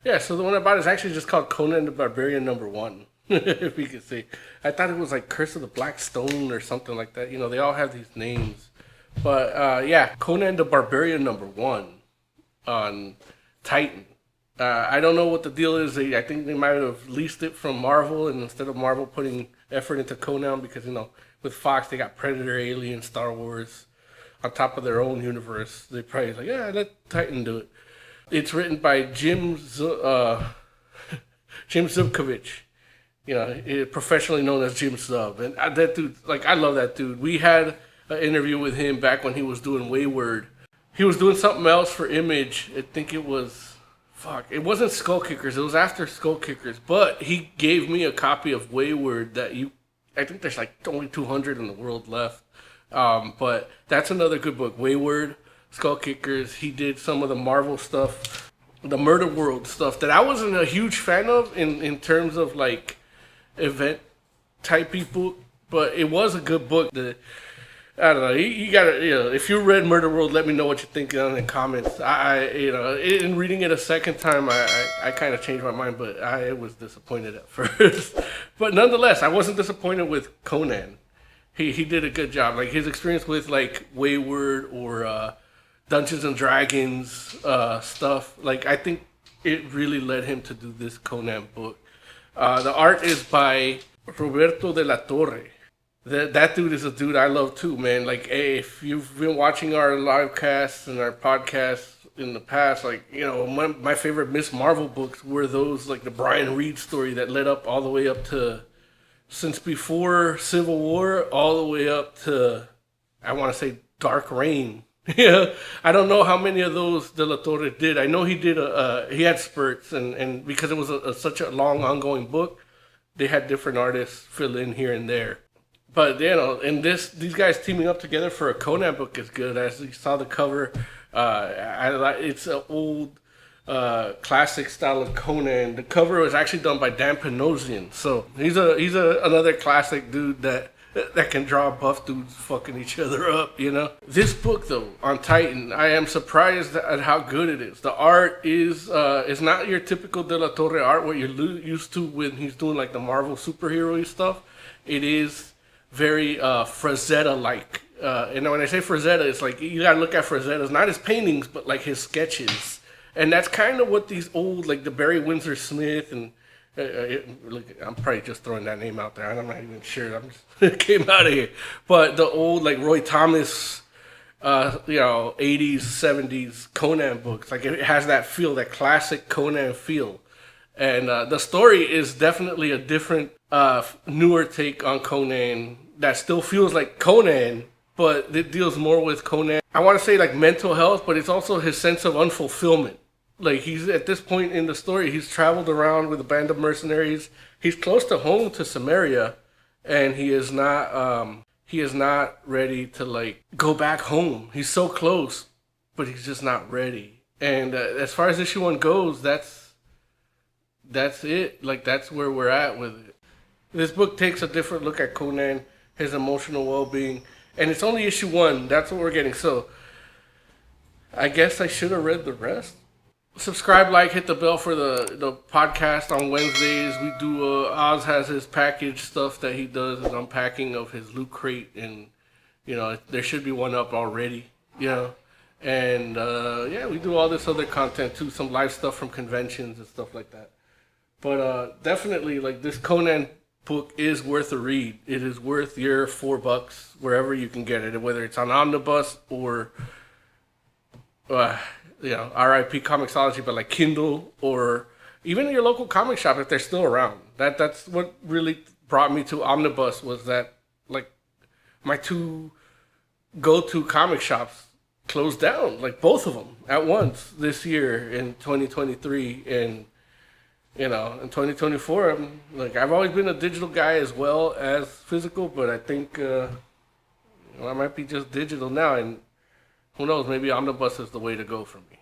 Yeah, so the one I bought is actually just called Conan the Barbarian number one. If you can see, I thought it was like Curse of the Black Stone or something like that. You know, they all have these names, but yeah, Conan the Barbarian number one on Titan. I don't know what the deal is. I think they might have leased it from Marvel, and instead of Marvel putting effort into Conan, because with Fox they got Predator, Alien, Star Wars on top of their own universe, they probably like, yeah, let Titan do it. It's written by Jim Zubkovich, professionally known as Jim Zub, and that dude, like, I love that dude. We had an interview with him back when he was doing Wayward. He was doing something else for Image. I think it was, fuck, it wasn't Skull Kickers. It was after Skull Kickers, but he gave me a copy of Wayward I think there's like only 200 in the world left. But that's another good book. Wayward, Skull Kickers. He did some of the Marvel stuff, the Murder World stuff that I wasn't a huge fan of in terms of like event type people, but it was a good book. I don't know. You gotta, if you read Murder World, let me know what you think in the comments. In reading it a second time, I kind of changed my mind, but I was disappointed at first. But nonetheless, I wasn't disappointed with Conan. He did a good job. Like his experience with like Wayward or Dungeons and Dragons stuff. Like I think it really led him to do this Conan book. The art is by Roberto de la Torre. That dude is a dude I love too, man. Like, hey, if you've been watching our live casts and our podcasts in the past, like, my favorite Miss Marvel books were those, like the Brian Reed story that led up all the way up to, since before Civil War, all the way up to, I want to say, Dark Reign. Yeah, I don't know how many of those De La Torre did. I know he did he had spurts, and because it was such a long ongoing book, they had different artists fill in here and there. But and these guys teaming up together for a Conan book is good. As you saw the cover, it's an old classic style of Conan. The cover was actually done by Dan Panosian, so he's another classic dude that can draw buff dudes fucking each other up. This book though on Titan, I am surprised at how good it is. The art is not your typical De La Torre art, what you're used to when he's doing like the Marvel superhero stuff. It is very Frazetta-like. And when I say Frazetta, it's like you gotta look at Frazetta's, not his paintings, but like his sketches. And that's kind of what these old, like the Barry Windsor Smith and look, I'm probably just throwing that name out there. I'm not even sure. I'm just it came out of here. But the old like Roy Thomas, 80s, 70s Conan books, like it has that feel, that classic Conan feel. And the story is definitely a different, newer take on Conan that still feels like Conan, but it deals more with Conan. I want to say like mental health, but it's also his sense of unfulfillment. Like he's at this point in the story, he's traveled around with a band of mercenaries. He's close to home, to Samaria, and he is not ready to like go back home. He's so close, but he's just not ready. And as far as issue 1 goes, that's it. Like that's where we're at with it. This book takes a different look at Conan, his emotional well-being, and it's only issue 1. That's what we're getting. So I guess I should have read the rest. Subscribe, like, hit the bell for the podcast on Wednesdays. We do Oz has his package stuff that he does, his unpacking of his loot crate, and there should be one up already. And we do all this other content too, some live stuff from conventions and stuff like that. But definitely, like, this Conan book is worth a read. It is worth your $4 wherever you can get it, whether it's on Omnibus or RIP Comixology, but like Kindle, or even your local comic shop if they're still around. That's what really brought me to Omnibus, was that like my 2 go-to comic shops closed down, like both of them at once this year in 2023, and in 2024, I've always been a digital guy as well as physical, but I think I might be just digital now, and who knows, maybe Omnibus is the way to go for me.